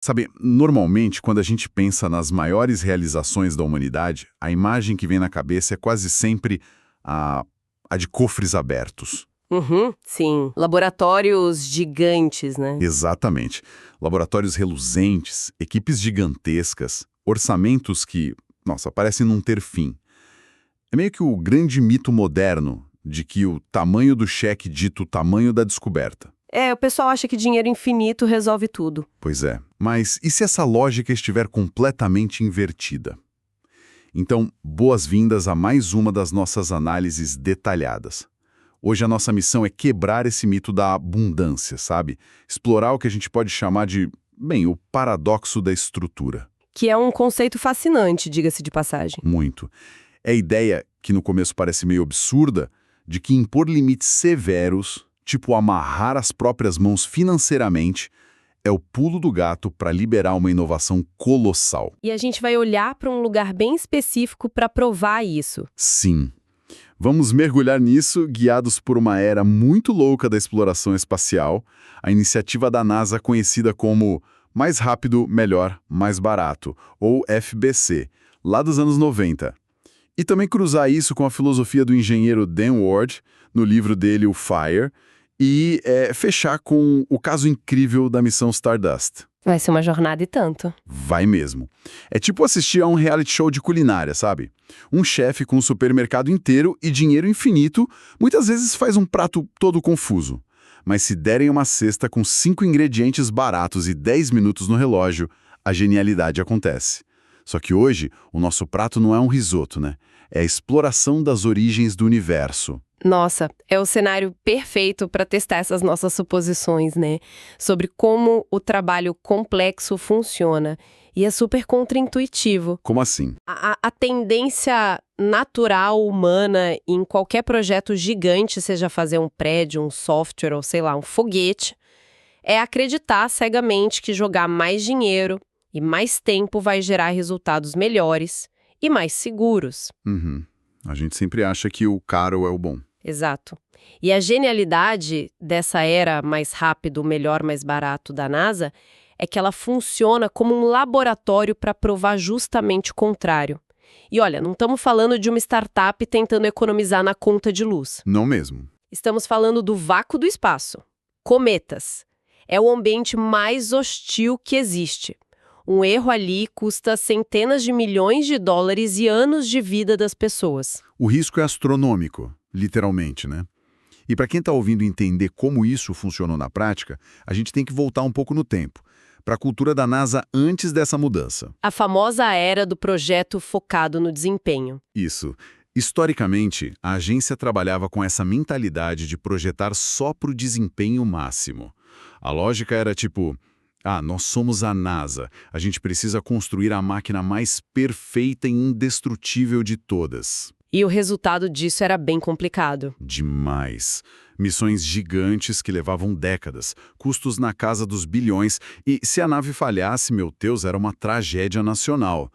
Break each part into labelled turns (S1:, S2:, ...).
S1: Sabe, normalmente, quando a gente pensa nas maiores realizações da humanidade, a imagem que vem na cabeça é quase sempre a, a de cofres abertos.
S2: Uhum, sim. Laboratórios gigantes, né?
S1: Exatamente. Laboratórios reluzentes, equipes gigantescas, orçamentos que, nossa, parecem não ter fim. É meio que o grande mito moderno de que o tamanho do cheque dita o tamanho da descoberta.
S2: O pessoal acha que dinheiro infinito resolve tudo.
S1: Pois é, mas e se essa lógica estiver completamente invertida? Então, boas-vindas a mais uma das nossas análises detalhadas. Hoje a nossa missão é quebrar esse mito da abundância, sabe? Explorar o que a gente pode chamar de, bem, o paradoxo da estrutura.
S2: Que é um conceito fascinante, diga-se de passagem.
S1: Muito. É a ideia, que no começo parece meio absurda, de que impor limites severos, tipo amarrar as próprias mãos financeiramente, é o pulo do gato para liberar uma inovação colossal.
S2: E a gente vai olhar para um lugar bem específico para provar isso.
S1: Sim. Vamos mergulhar nisso, guiados por uma era muito louca da exploração espacial, a iniciativa da NASA conhecida como Mais Rápido, Melhor, Mais Barato, ou FBC, lá dos anos 90. E também cruzar isso com a filosofia do engenheiro Dan Ward, no livro dele, o Fire, e fechar com o caso incrível da missão Stardust.
S2: Vai ser uma jornada e tanto.
S1: Vai mesmo. É tipo assistir a um reality show de culinária, sabe? Um chefe com um supermercado inteiro e dinheiro infinito muitas vezes faz um prato todo confuso. Mas se derem uma cesta com 5 ingredientes baratos e 10 minutos no relógio, a genialidade acontece. Só que hoje, o nosso prato não é um risoto, né? É a exploração das origens do universo.
S2: Nossa, é o cenário perfeito para testar essas nossas suposições, né? Sobre como o trabalho complexo funciona. E é super contraintuitivo.
S1: Como assim?
S2: A tendência natural humana em qualquer projeto gigante, seja fazer um prédio, um software ou, sei lá, um foguete, é acreditar cegamente que jogar mais dinheiro e mais tempo vai gerar resultados melhores e mais seguros.
S1: Uhum. A gente sempre acha que o caro é o bom.
S2: Exato. E a genialidade dessa era mais rápido, melhor, mais barato da NASA é que ela funciona como um laboratório para provar justamente o contrário. E olha, não estamos falando de uma startup tentando economizar na conta de luz.
S1: Não mesmo.
S2: Estamos falando do vácuo do espaço. Cometas. É o ambiente mais hostil que existe. Um erro ali custa centenas de milhões de dólares e anos de vida das pessoas.
S1: O risco é astronômico, literalmente, né? E para quem está ouvindo entender como isso funcionou na prática, a gente tem que voltar um pouco no tempo, para a cultura da NASA antes dessa mudança.
S2: A famosa era do projeto focado no desempenho.
S1: Isso. Historicamente, a agência trabalhava com essa mentalidade de projetar só para o desempenho máximo. A lógica era tipo, nós somos a NASA, a gente precisa construir a máquina mais perfeita e indestrutível de todas.
S2: E o resultado disso era bem complicado.
S1: Demais. Missões gigantes que levavam décadas, custos na casa dos bilhões, e se a nave falhasse, meu Deus, era uma tragédia nacional.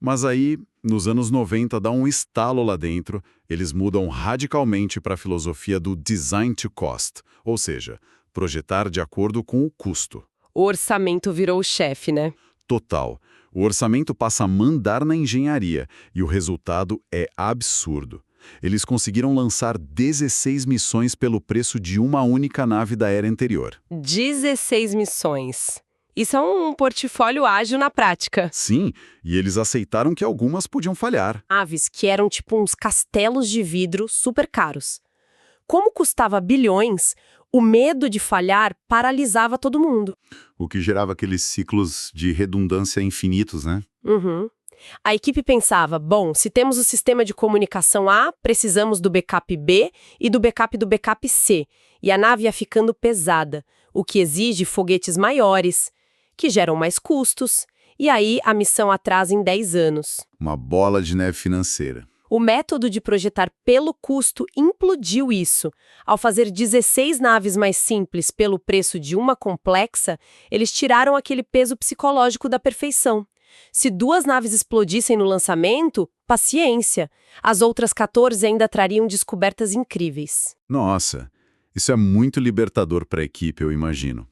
S1: Mas aí, nos anos 90, dá um estalo lá dentro, eles mudam radicalmente para a filosofia do design to cost, ou seja, projetar de acordo com o custo.
S2: O orçamento virou o chefe, né?
S1: Total. O orçamento passa a mandar na engenharia e o resultado é absurdo. Eles conseguiram lançar 16 missões pelo preço de uma única nave da era anterior.
S2: 16 missões. Isso é um portfólio ágil na prática.
S1: Sim, e eles aceitaram que algumas podiam falhar.
S2: Aves que eram tipo uns castelos de vidro super caros. Como custava bilhões, o medo de falhar paralisava todo mundo.
S1: O que gerava aqueles ciclos de redundância infinitos, né?
S2: Uhum. A equipe pensava, bom, se temos o sistema de comunicação A, precisamos do backup B e do backup C. E a nave ia ficando pesada, o que exige foguetes maiores, que geram mais custos, e aí a missão atrasa em 10 anos.
S1: Uma bola de neve financeira.
S2: O método de projetar pelo custo implodiu isso. Ao fazer 16 naves mais simples pelo preço de uma complexa, eles tiraram aquele peso psicológico da perfeição. Se 2 naves explodissem no lançamento, paciência. As outras 14 ainda trariam descobertas incríveis.
S1: Nossa, isso é muito libertador para a equipe, eu imagino.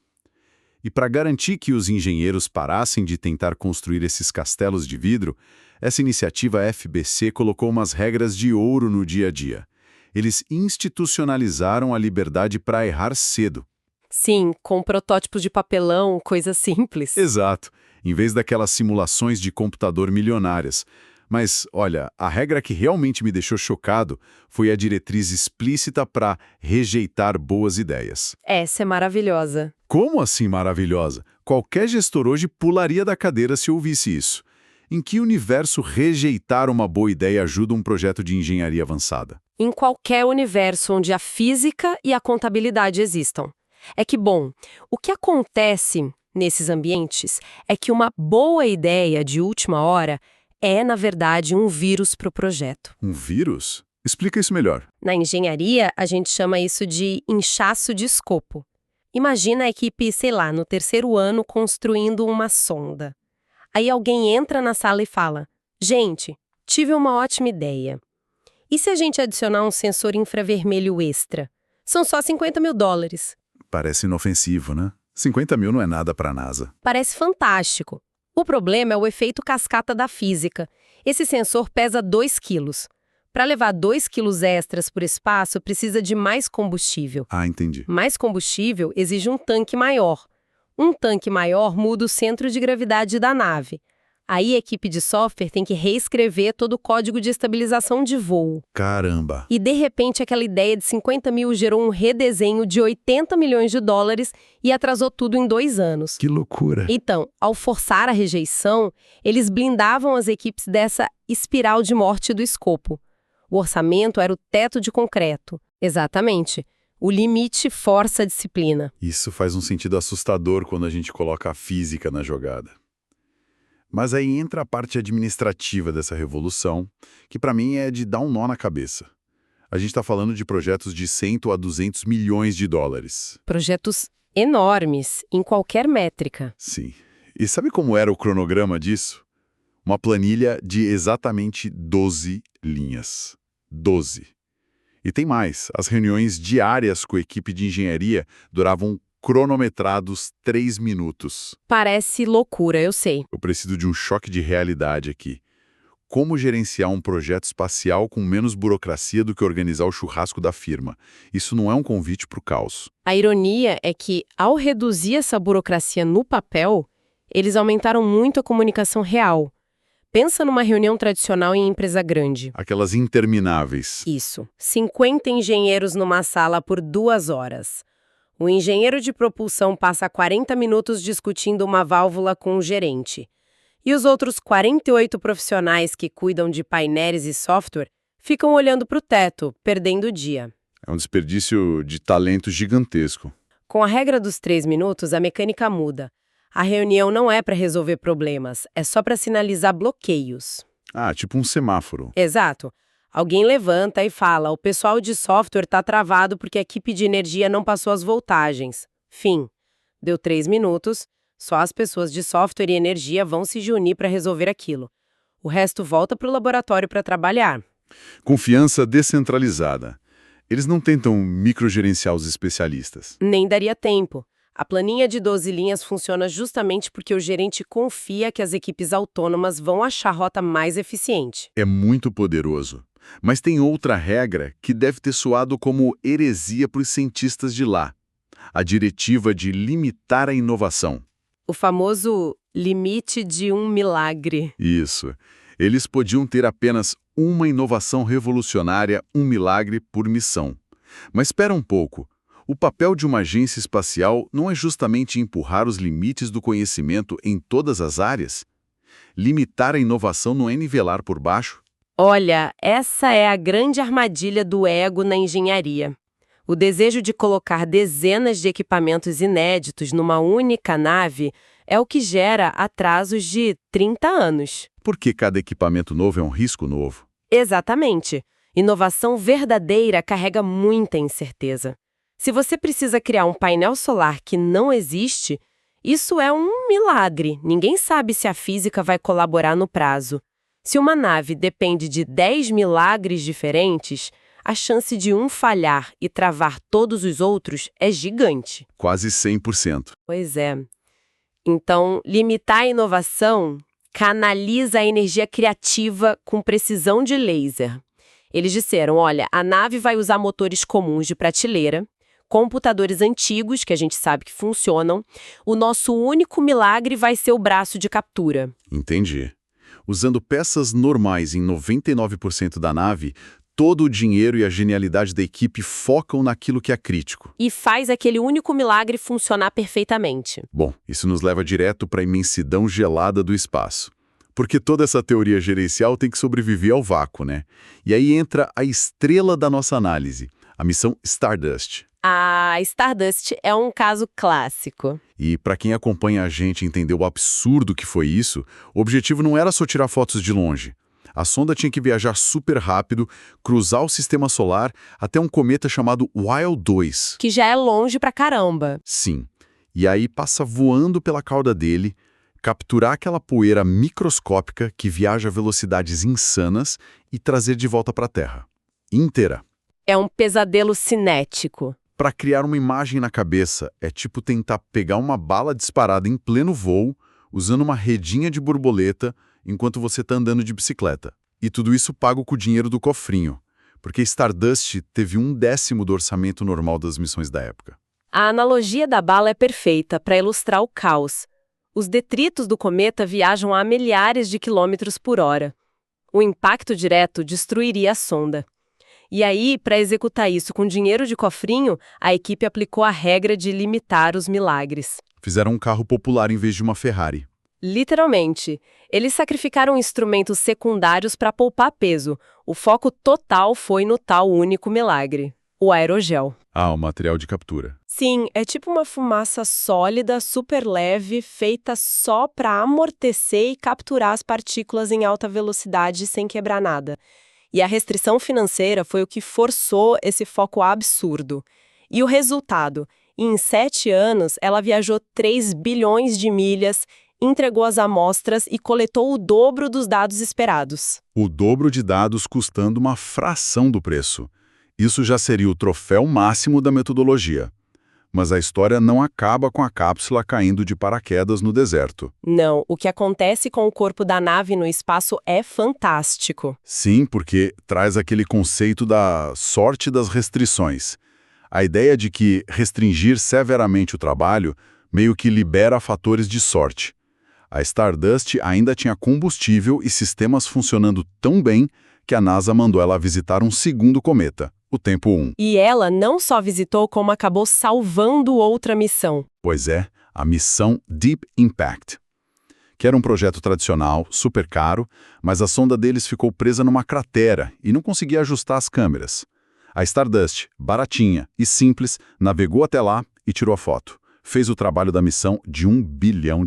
S1: E para garantir que os engenheiros parassem de tentar construir esses castelos de vidro, essa iniciativa FBC colocou umas regras de ouro no dia a dia. Eles institucionalizaram a liberdade para errar cedo.
S2: Sim, com protótipos de papelão, coisas simples.
S1: Exato, em vez daquelas simulações de computador milionárias. Mas, olha, a regra que realmente me deixou chocado foi a diretriz explícita para rejeitar boas ideias.
S2: Essa é maravilhosa.
S1: Como assim maravilhosa? Qualquer gestor hoje pularia da cadeira se ouvisse isso. Em que universo rejeitar uma boa ideia ajuda um projeto de engenharia avançada?
S2: Em qualquer universo onde a física e a contabilidade existam. É que, bom, o que acontece nesses ambientes é que uma boa ideia de última hora é, na verdade, um vírus para o projeto.
S1: Um vírus? Explica isso melhor.
S2: Na engenharia, a gente chama isso de inchaço de escopo. Imagina a equipe, sei lá, no 3º ano construindo uma sonda. Aí alguém entra na sala e fala: gente, tive uma ótima ideia. E se a gente adicionar um sensor infravermelho extra? São só $50 mil.
S1: Parece inofensivo, né? 50 mil não é nada para a NASA.
S2: Parece fantástico. O problema é o efeito cascata da física. Esse sensor pesa 2 quilos. Para levar 2 quilos extras por espaço, precisa de mais combustível.
S1: Ah, entendi.
S2: Mais combustível exige um tanque maior. Um tanque maior muda o centro de gravidade da nave. Aí a equipe de software tem que reescrever todo o código de estabilização de voo.
S1: Caramba!
S2: E, de repente, aquela ideia de 50 mil gerou um redesenho de $80 milhões e atrasou tudo em 2 anos.
S1: Que loucura!
S2: Então, ao forçar a rejeição, eles blindavam as equipes dessa espiral de morte do escopo. O orçamento era o teto de concreto. Exatamente. O limite força a disciplina.
S1: Isso faz um sentido assustador quando a gente coloca a física na jogada. Mas aí entra a parte administrativa dessa revolução, que para mim é de dar um nó na cabeça. A gente está falando de projetos de 100 a 200 milhões de dólares.
S2: Projetos enormes, em qualquer métrica.
S1: Sim. E sabe como era o cronograma disso? Uma planilha de exatamente 12 linhas. 12. E tem mais. As reuniões diárias com a equipe de engenharia duravam cronometrados 3 minutos.
S2: Parece loucura, eu sei.
S1: Eu preciso de um choque de realidade aqui. Como gerenciar um projeto espacial com menos burocracia do que organizar o churrasco da firma? Isso não é um convite para o caos.
S2: A ironia é que, ao reduzir essa burocracia no papel, eles aumentaram muito a comunicação real. Pensa numa reunião tradicional em empresa grande.
S1: Aquelas intermináveis.
S2: Isso. 50 engenheiros numa sala por 2 horas. O engenheiro de propulsão passa 40 minutos discutindo uma válvula com o gerente. E os outros 48 profissionais que cuidam de painéis e software ficam olhando para o teto, perdendo o dia.
S1: É um desperdício de talento gigantesco.
S2: Com a regra dos 3 minutos, a mecânica muda. A reunião não é para resolver problemas, é só para sinalizar bloqueios.
S1: Ah, tipo um semáforo.
S2: Exato. Alguém levanta e fala: o pessoal de software está travado porque a equipe de energia não passou as voltagens. Fim. Deu 3 minutos, só as pessoas de software e energia vão se unir para resolver aquilo. O resto volta para o laboratório para trabalhar.
S1: Confiança descentralizada. Eles não tentam microgerenciar os especialistas.
S2: Nem daria tempo. A planinha de 12 linhas funciona justamente porque o gerente confia que as equipes autônomas vão achar a rota mais eficiente.
S1: É muito poderoso. Mas tem outra regra que deve ter soado como heresia para os cientistas de lá. A diretiva de limitar a inovação.
S2: O famoso limite de um milagre.
S1: Isso. Eles podiam ter apenas uma inovação revolucionária, um milagre por missão. Mas espera um pouco. O papel de uma agência espacial não é justamente empurrar os limites do conhecimento em todas as áreas? Limitar a inovação não é nivelar por baixo?
S2: Olha, essa é a grande armadilha do ego na engenharia. O desejo de colocar dezenas de equipamentos inéditos numa única nave é o que gera atrasos de 30 anos.
S1: Porque cada equipamento novo é um risco novo.
S2: Exatamente. Inovação verdadeira carrega muita incerteza. Se você precisa criar um painel solar que não existe, isso é um milagre. Ninguém sabe se a física vai colaborar no prazo. Se uma nave depende de 10 milagres diferentes, a chance de um falhar e travar todos os outros é gigante.
S1: Quase 100%.
S2: Pois é. Então, limitar a inovação canaliza a energia criativa com precisão de laser. Eles disseram, olha, a nave vai usar motores comuns de prateleira, computadores antigos, que a gente sabe que funcionam. O nosso único milagre vai ser o braço de captura.
S1: Entendi. Usando peças normais em 99% da nave, todo o dinheiro e a genialidade da equipe focam naquilo que é crítico.
S2: E faz aquele único milagre funcionar perfeitamente.
S1: Bom, isso nos leva direto para a imensidão gelada do espaço. Porque toda essa teoria gerencial tem que sobreviver ao vácuo, né? E aí entra a estrela da nossa análise, a missão Stardust.
S2: A Stardust é um caso clássico.
S1: E para quem acompanha a gente entender o absurdo que foi isso, o objetivo não era só tirar fotos de longe. A sonda tinha que viajar super rápido, cruzar o sistema solar até um cometa chamado Wild 2.
S2: Que já é longe pra caramba.
S1: Sim. E aí passa voando pela cauda dele, capturar aquela poeira microscópica que viaja a velocidades insanas e trazer de volta para a Terra. Inteira.
S2: É um pesadelo cinético.
S1: Para criar uma imagem na cabeça, é tipo tentar pegar uma bala disparada em pleno voo, usando uma redinha de borboleta, enquanto você está andando de bicicleta. E tudo isso pago com o dinheiro do cofrinho, porque Stardust teve 1/10 do orçamento normal das missões da época.
S2: A analogia da bala é perfeita para ilustrar o caos. Os detritos do cometa viajam a milhares de quilômetros por hora. O impacto direto destruiria a sonda. E aí, para executar isso com dinheiro de cofrinho, a equipe aplicou a regra de limitar os milagres.
S1: Fizeram um carro popular em vez de uma Ferrari.
S2: Literalmente. Eles sacrificaram instrumentos secundários para poupar peso. O foco total foi no tal único milagre, o aerogel.
S1: Ah, o material de captura.
S2: Sim, é tipo uma fumaça sólida, super leve, feita só para amortecer e capturar as partículas em alta velocidade sem quebrar nada. E a restrição financeira foi o que forçou esse foco absurdo. E o resultado? Em 7 anos, ela viajou 3 bilhões de milhas, entregou as amostras e coletou o dobro dos dados esperados.
S1: O dobro de dados custando uma fração do preço. Isso já seria o troféu máximo da metodologia. Mas a história não acaba com a cápsula caindo de paraquedas no deserto.
S2: Não, o que acontece com o corpo da nave no espaço é fantástico.
S1: Sim, porque traz aquele conceito da sorte das restrições. A ideia de que restringir severamente o trabalho meio que libera fatores de sorte. A Stardust ainda tinha combustível e sistemas funcionando tão bem que a NASA mandou ela visitar um segundo cometa, o Tempo 1.
S2: E ela não só visitou, como acabou salvando outra missão.
S1: Pois é, a missão Deep Impact, que era um projeto tradicional, super caro, mas a sonda deles ficou presa numa cratera e não conseguia ajustar as câmeras. A Stardust, baratinha e simples, navegou até lá e tirou a foto. Fez o trabalho da missão de $1 bilhão.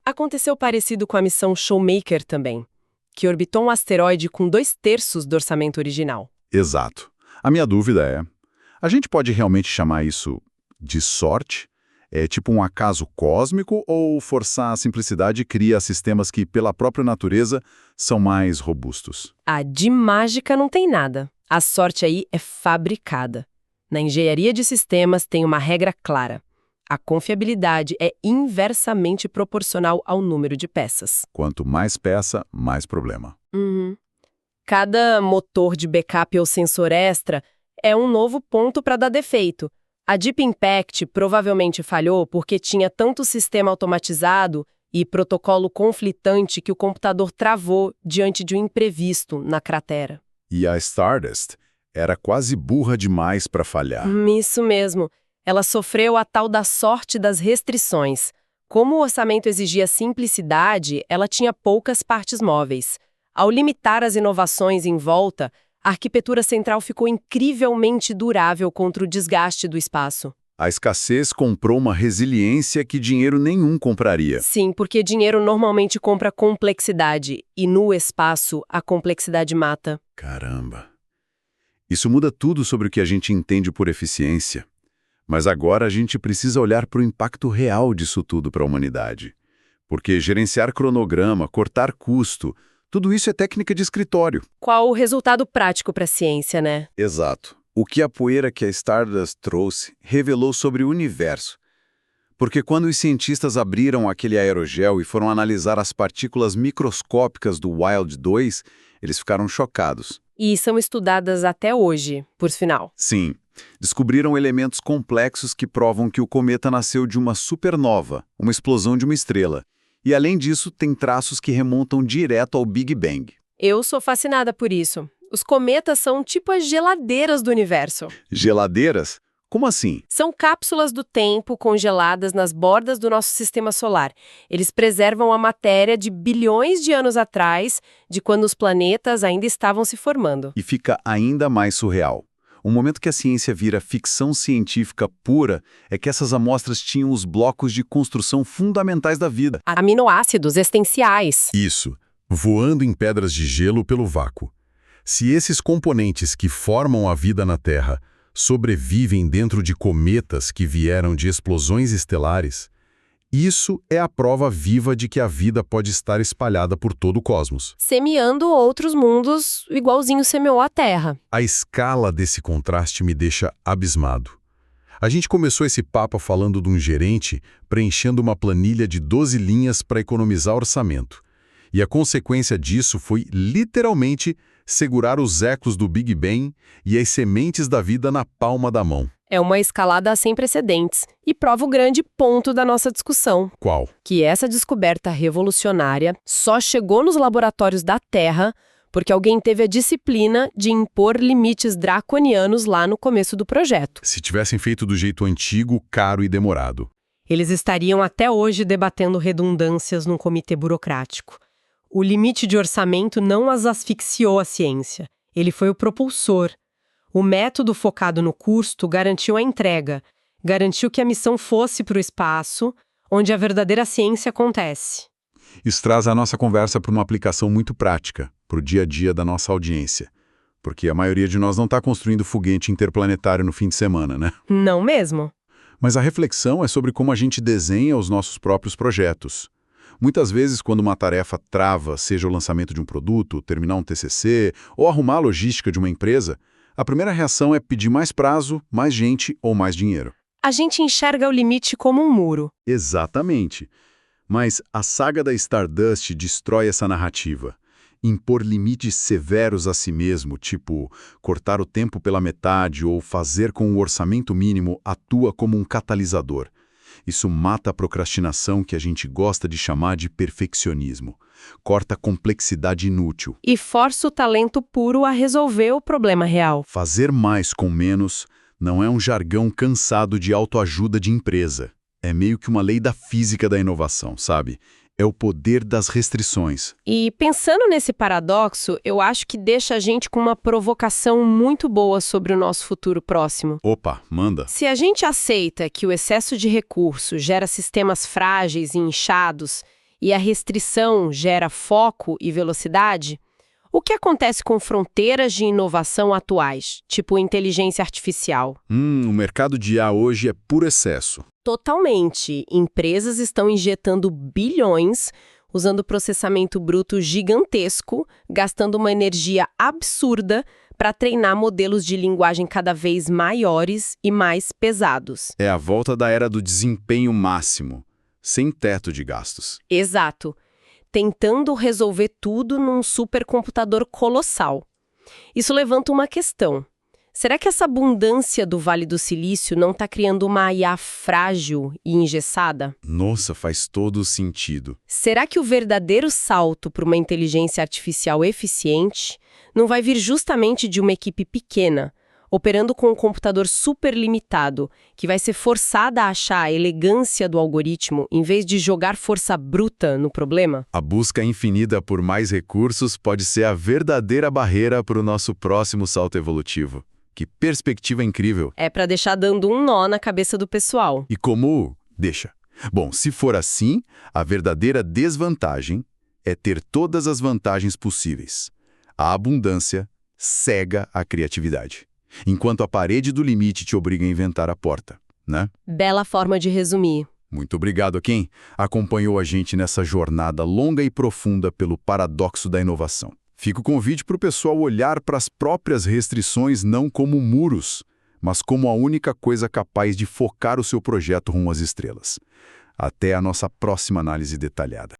S2: Aconteceu parecido com a missão Showmaker também, que orbitou um asteroide com 2/3 do orçamento original.
S1: Exato. A minha dúvida é, a gente pode realmente chamar isso de sorte? É tipo um acaso cósmico ou forçar a simplicidade cria sistemas que, pela própria natureza, são mais robustos?
S2: Ah, de mágica não tem nada. A sorte aí é fabricada. Na engenharia de sistemas tem uma regra clara. A confiabilidade é inversamente proporcional ao número de peças.
S1: Quanto mais peça, mais problema.
S2: Uhum. Cada motor de backup ou sensor extra é um novo ponto para dar defeito. A Deep Impact provavelmente falhou porque tinha tanto sistema automatizado e protocolo conflitante que o computador travou diante de um imprevisto na cratera.
S1: E a Stardust era quase burra demais para falhar.
S2: Isso mesmo. Ela sofreu a tal da sorte das restrições. Como o orçamento exigia simplicidade, ela tinha poucas partes móveis. Ao limitar as inovações em volta, a arquitetura central ficou incrivelmente durável contra o desgaste do espaço.
S1: A escassez comprou uma resiliência que dinheiro nenhum compraria.
S2: Sim, porque dinheiro normalmente compra complexidade, e no espaço a complexidade mata.
S1: Caramba. Isso muda tudo sobre o que a gente entende por eficiência. Mas agora a gente precisa olhar para o impacto real disso tudo para a humanidade. Porque gerenciar cronograma, cortar custo, Tudo isso é técnica de escritório.
S2: Qual o resultado prático para a ciência, né?
S1: Exato. O que a poeira que a Stardust trouxe revelou sobre o universo. Porque quando os cientistas abriram aquele aerogel e foram analisar as partículas microscópicas do Wild 2, eles ficaram chocados.
S2: E são estudadas até hoje, por sinal.
S1: Sim, descobriram elementos complexos que provam que o cometa nasceu de uma supernova, uma explosão de uma estrela. E além disso, tem traços que remontam direto ao Big Bang.
S2: Eu sou fascinada por isso. Os cometas são tipo as geladeiras do universo.
S1: Geladeiras? Como assim?
S2: São cápsulas do tempo congeladas nas bordas do nosso sistema solar. Eles preservam a matéria de bilhões de anos atrás, de quando os planetas ainda estavam se formando.
S1: E fica ainda mais surreal. O momento que a ciência vira ficção científica pura é que essas amostras tinham os blocos de construção fundamentais da vida.
S2: Aminoácidos essenciais.
S3: Isso, voando em pedras de gelo pelo vácuo. Se esses componentes que formam a vida na Terra sobrevivem dentro de cometas que vieram de explosões estelares, isso é a prova viva de que a vida pode estar espalhada por todo o cosmos.
S2: Semeando outros mundos igualzinho semeou a Terra.
S3: A escala desse contraste me deixa abismado. A gente começou esse papo falando de um gerente preenchendo uma planilha de 12 linhas para economizar orçamento. E a consequência disso foi, literalmente, segurar os ecos do Big Bang e as sementes da vida na palma da mão.
S2: É uma escalada sem precedentes e prova o grande ponto da nossa discussão.
S3: Qual?
S2: Que essa descoberta revolucionária só chegou nos laboratórios da Terra porque alguém teve a disciplina de impor limites draconianos lá no começo do projeto.
S3: Se tivessem feito do jeito antigo, caro e demorado.
S2: Eles estariam até hoje debatendo redundâncias num comitê burocrático. O limite de orçamento não as asfixiou a ciência. Ele foi o propulsor. O método focado no custo garantiu a entrega, garantiu que a missão fosse para o espaço, onde a verdadeira ciência acontece.
S1: Isso traz a nossa conversa para uma aplicação muito prática, para o dia a dia da nossa audiência. Porque a maioria de nós não está construindo foguete interplanetário no fim de semana, né?
S2: Não mesmo?
S1: Mas a reflexão é sobre como a gente desenha os nossos próprios projetos. Muitas vezes, quando uma tarefa trava, seja o lançamento de um produto, terminar um TCC ou arrumar a logística de uma empresa, a primeira reação é pedir mais prazo, mais gente ou mais dinheiro.
S2: A gente enxerga o limite como um muro.
S1: Exatamente. Mas a saga da Stardust destrói essa narrativa. Impor limites severos a si mesmo, tipo cortar o tempo pela metade ou fazer com o orçamento mínimo, atua como um catalisador. Isso mata a procrastinação que a gente gosta de chamar de perfeccionismo. Corta a complexidade inútil.
S2: E força o talento puro a resolver o problema real.
S1: Fazer mais com menos não é um jargão cansado de autoajuda de empresa. É meio que uma lei da física da inovação, sabe? É o poder das restrições.
S2: E pensando nesse paradoxo, eu acho que deixa a gente com uma provocação muito boa sobre o nosso futuro próximo.
S1: Opa, manda.
S2: Se a gente aceita que o excesso de recurso gera sistemas frágeis e inchados e a restrição gera foco e velocidade, o que acontece com fronteiras de inovação atuais, tipo inteligência artificial?
S1: O mercado de IA hoje é puro excesso.
S2: Totalmente. Empresas estão injetando bilhões, usando processamento bruto gigantesco, gastando uma energia absurda para treinar modelos de linguagem cada vez maiores e mais pesados.
S1: É a volta da era do desempenho máximo, sem teto de gastos.
S2: Exato. Tentando resolver tudo num supercomputador colossal. Isso levanta uma questão. Será que essa abundância do Vale do Silício não está criando uma IA frágil e engessada?
S1: Nossa, faz todo sentido.
S2: Será que o verdadeiro salto para uma inteligência artificial eficiente não vai vir justamente de uma equipe pequena, operando com um computador super limitado, que vai ser forçada a achar a elegância do algoritmo em vez de jogar força bruta no problema?
S1: A busca infinita por mais recursos pode ser a verdadeira barreira para o nosso próximo salto evolutivo. Que perspectiva incrível!
S2: É para deixar dando um nó na cabeça do pessoal.
S1: E como? Deixa. Bom, se for assim, a verdadeira desvantagem é ter todas as vantagens possíveis. A abundância cega a criatividade, enquanto a parede do limite te obriga a inventar a porta, né?
S2: Bela forma de resumir.
S1: Muito obrigado a quem acompanhou a gente nessa jornada longa e profunda pelo paradoxo da inovação. Fica o convite para o pessoal olhar para as próprias restrições não como muros, mas como a única coisa capaz de focar o seu projeto rumo às estrelas. Até a nossa próxima análise detalhada.